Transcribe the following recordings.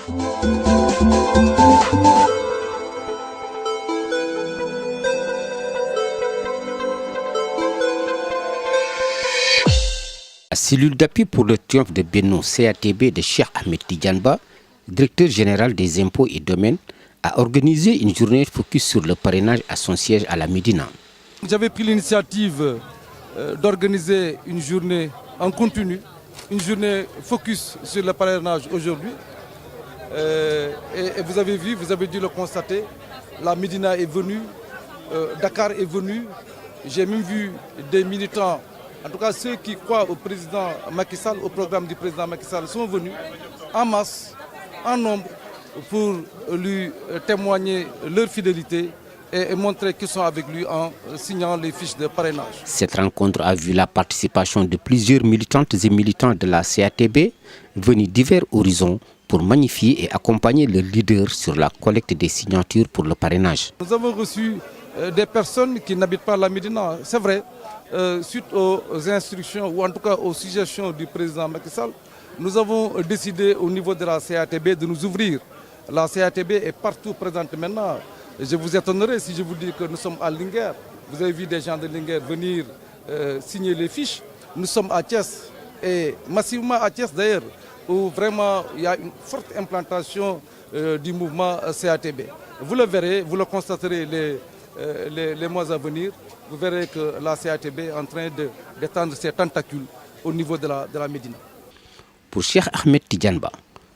La cellule d'appui pour le triomphe de Benno CATB de Cheikh Ahmed Tidiane Ba, directeur général des impôts et domaines, a organisé une journée focus sur le parrainage à son siège à la Médina. J'avais pris l'initiative d'organiser une journée en continu, une journée focus sur le parrainage aujourd'hui. Et vous avez vu, vous avez dû le constater, la Médina est venue, Dakar est venu. J'ai même vu des militants, en tout cas ceux qui croient au président Macky Sall, au programme du président Macky Sall, sont venus en masse, en nombre, pour lui témoigner leur fidélité et montrer qu'ils sont avec lui en signant les fiches de parrainage. Cette rencontre a vu la participation de plusieurs militantes et militants de la CATB venus divers horizons pour magnifier et accompagner le leader sur la collecte des signatures pour le parrainage. Nous avons reçu des personnes qui n'habitent pas la Médina, c'est vrai, suite aux instructions ou en tout cas aux suggestions du président Macky Sall, nous avons décidé au niveau de la CATB de nous ouvrir. La CATB est partout présente maintenant. Je vous étonnerai si je vous dis que nous sommes à Linguère. Vous avez vu des gens de Linguère venir signer les fiches. Nous sommes à Thiès et massivement à Thiès d'ailleurs, où vraiment il y a une forte implantation du mouvement CATB. Vous le verrez, vous le constaterez les mois à venir. Vous verrez que la CATB est en train d'étendre ses tentacules au niveau de la Médina. Pour Cheikh Ahmed Tidiane Ba,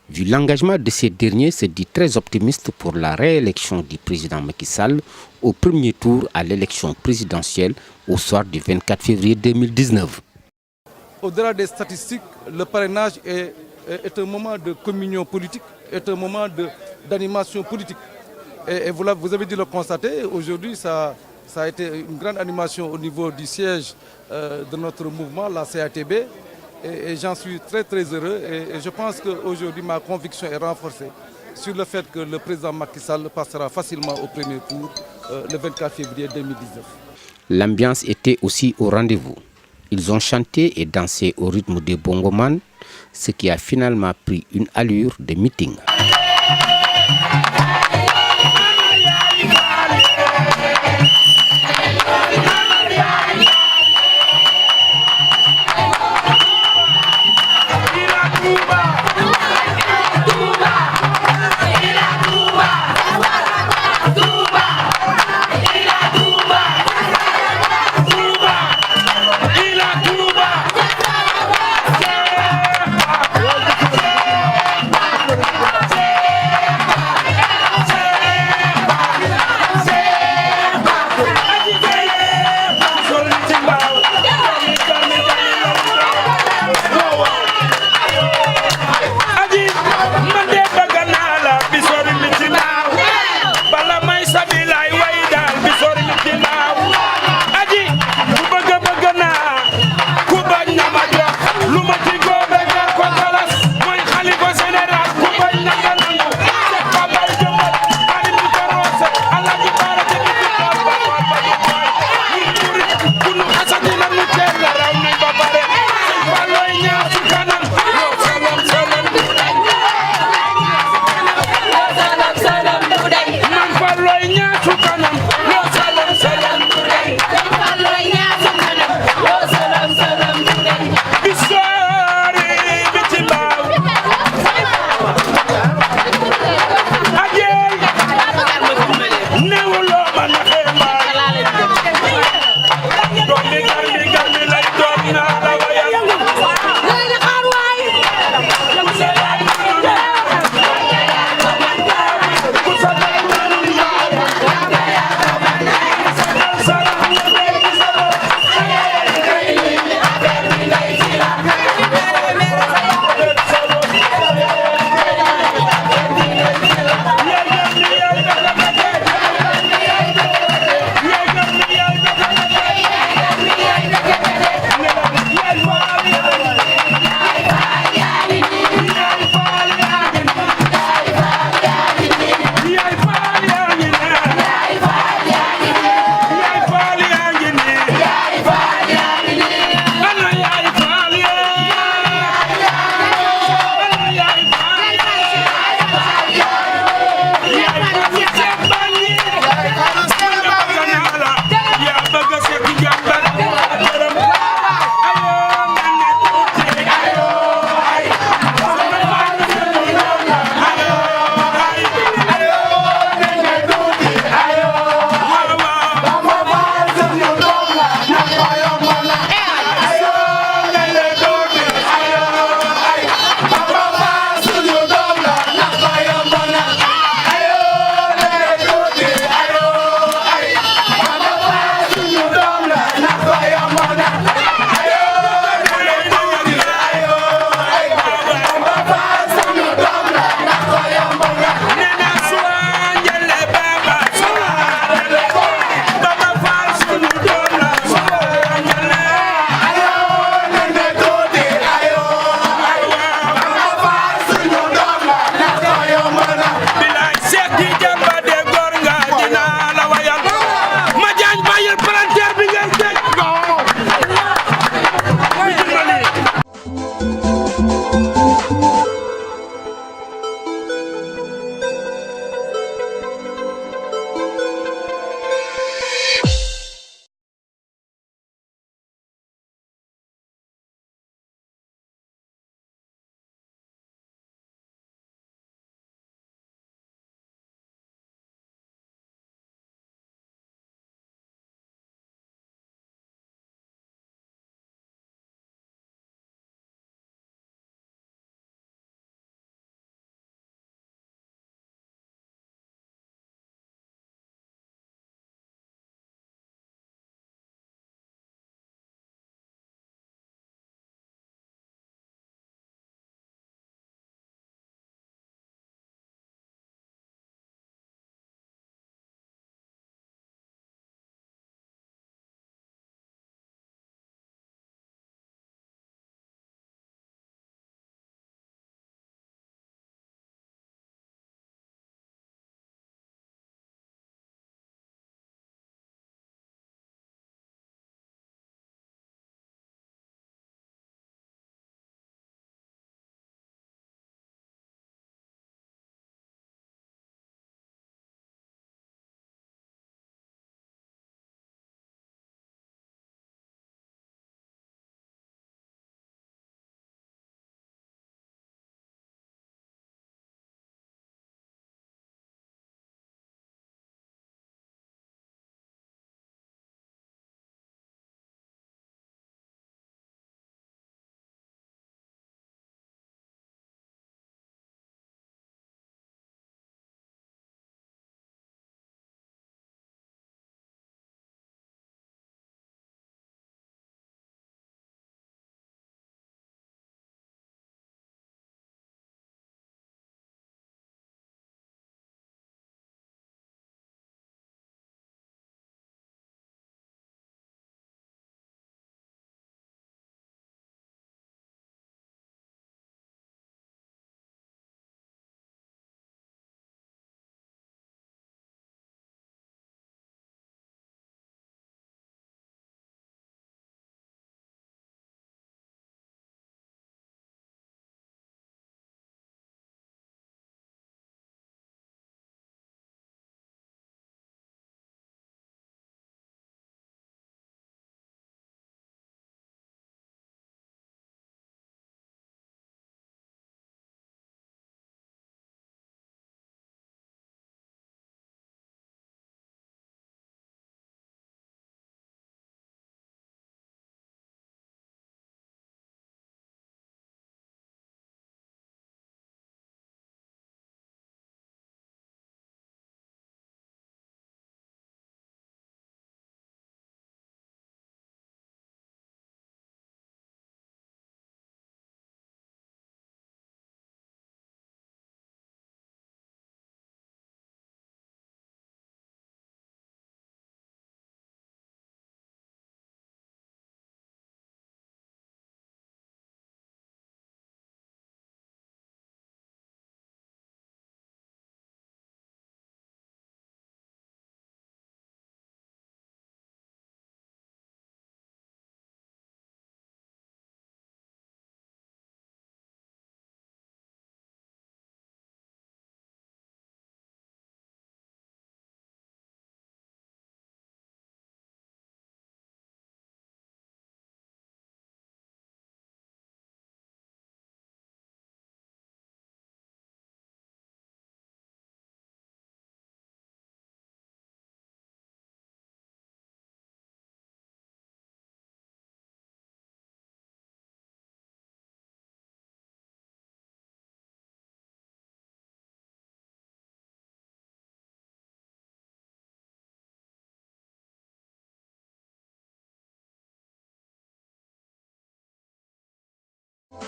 vu l'engagement de ces derniers, se dit très optimiste pour la réélection du président Macky Sall au premier tour à l'élection présidentielle au soir du 24 février 2019. Au-delà des statistiques, le parrainage est un moment de communion politique, est un moment d'animation politique. Et vous avez dû le constater, aujourd'hui ça a été une grande animation au niveau du siège de notre mouvement, la CATB. Et j'en suis très très heureux et je pense qu'aujourd'hui ma conviction est renforcée sur le fait que le président Macky Sall passera facilement au premier tour le 24 février 2019. L'ambiance était aussi au rendez-vous. Ils ont chanté et dansé au rythme des bongoman, ce qui a finalement pris une allure de meeting.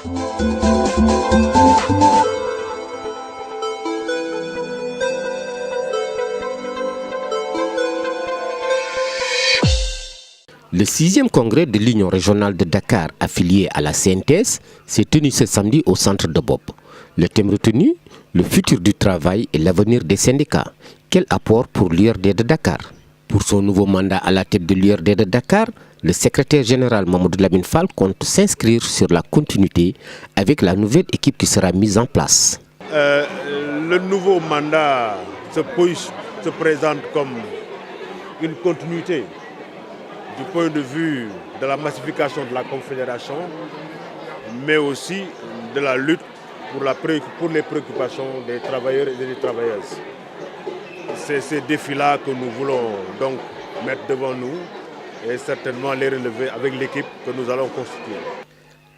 Le 6e congrès de l'Union régionale de Dakar, affilié à la CNTS, s'est tenu ce samedi au centre de Bob. Le thème retenu, le futur du travail et l'avenir des syndicats. Quel apport pour l'URD de Dakar? Pour son nouveau mandat à la tête de l'URD de Dakar, le secrétaire général Mamadou Lamine Fall compte s'inscrire sur la continuité avec la nouvelle équipe qui sera mise en place. Le nouveau mandat se présente comme une continuité du point de vue de la massification de la Confédération, mais aussi de la lutte pour les préoccupations des travailleurs et des travailleuses. C'est ces défis-là que nous voulons donc mettre devant nous et certainement les relever avec l'équipe que nous allons constituer.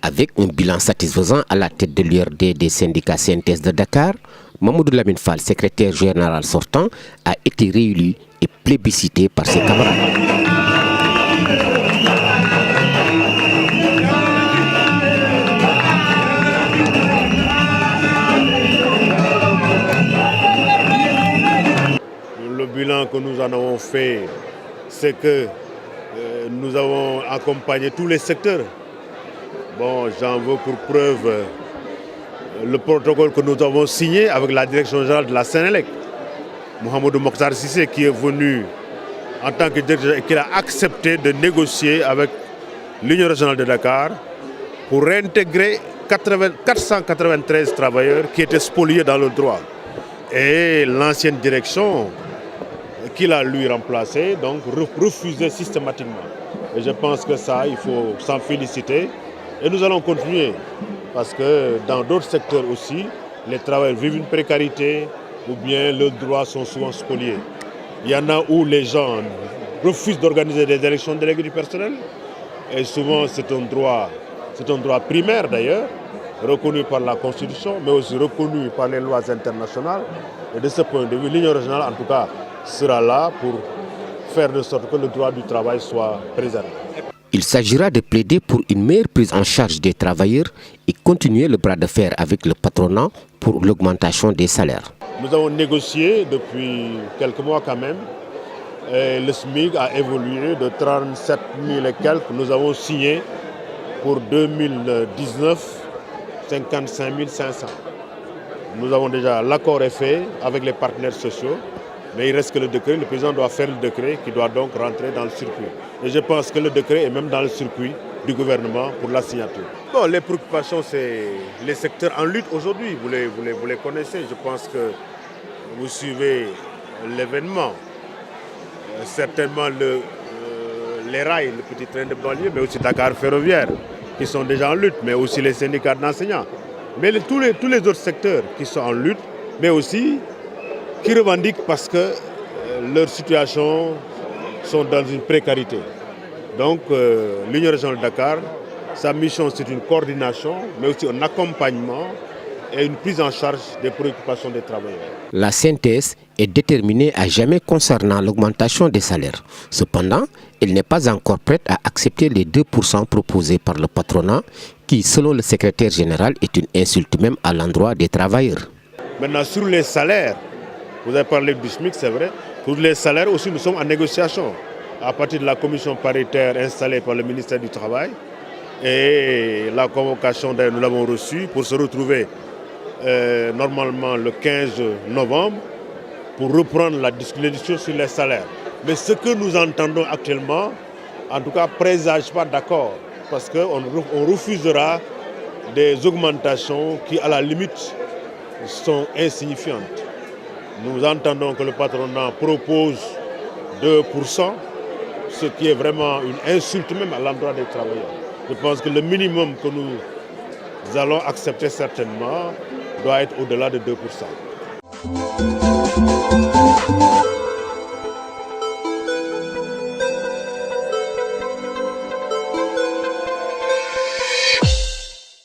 Avec un bilan satisfaisant à la tête de l'URD des syndicats CNTS de Dakar, Mamadou Lamine Fall, secrétaire général sortant, a été réélu et plébiscité par ses camarades. Le bilan que nous en avons fait, c'est que nous avons accompagné tous les secteurs. Bon, j'en veux pour preuve le protocole que nous avons signé avec la direction générale de la Sénélec, Mohamedou Mokhtar Cissé, qui est venu en tant que directeur et qui a accepté de négocier avec l'Union régionale de Dakar pour réintégrer 493 travailleurs qui étaient spoliés dans le droit. Et l'ancienne direction qu'il a lui remplacé, donc refusé systématiquement. Et je pense que ça, il faut s'en féliciter. Et nous allons continuer, parce que dans d'autres secteurs aussi, les travailleurs vivent une précarité ou bien leurs droits sont souvent spoliés. Il y en a où les gens refusent d'organiser des élections déléguées du personnel. Et souvent, c'est un droit primaire d'ailleurs, reconnu par la Constitution, mais aussi reconnu par les lois internationales. Et de ce point de vue, l'Union régionale, en tout cas, sera là pour faire de sorte que le droit du travail soit préservé. Il s'agira de plaider pour une meilleure prise en charge des travailleurs et continuer le bras de fer avec le patronat pour l'augmentation des salaires. Nous avons négocié depuis quelques mois quand même. Et le SMIC a évolué de 37 000 et quelques. Nous avons signé pour 2019 55 500. Nous avons déjà, l'accord est fait avec les partenaires sociaux, mais il reste que le décret. Le président doit faire le décret qui doit donc rentrer dans le circuit. Et je pense que le décret est même dans le circuit du gouvernement pour la signature. Bon, les préoccupations, c'est les secteurs en lutte aujourd'hui. Vous les connaissez. Je pense que vous suivez l'événement. Certainement les rails, le petit train de banlieue, mais aussi Dakar Ferroviaire, qui sont déjà en lutte, mais aussi les syndicats d'enseignants. Mais tous les autres secteurs qui sont en lutte, mais aussi qui revendiquent parce que leurs situations sont dans une précarité. Donc l'Union régionale de Dakar, sa mission c'est une coordination, mais aussi un accompagnement et une prise en charge des préoccupations des travailleurs. La CNTS est déterminée à jamais concernant l'augmentation des salaires. Cependant, elle n'est pas encore prête à accepter les 2% proposés par le patronat, qui, selon le secrétaire général, est une insulte même à l'endroit des travailleurs. Maintenant, sur les salaires, vous avez parlé du SMIC, c'est vrai. Pour les salaires aussi, nous sommes en négociation à partir de la commission paritaire installée par le ministère du Travail. Et la convocation, nous l'avons reçue pour se retrouver normalement le 15 novembre pour reprendre la discussion sur les salaires. Mais ce que nous entendons actuellement, en tout cas, présage pas d'accord, parce qu'on refusera des augmentations qui, à la limite, sont insignifiantes. Nous entendons que le patronat propose 2%, ce qui est vraiment une insulte même à l'endroit des travailleurs. Je pense que le minimum que nous allons accepter certainement doit être au-delà de 2%.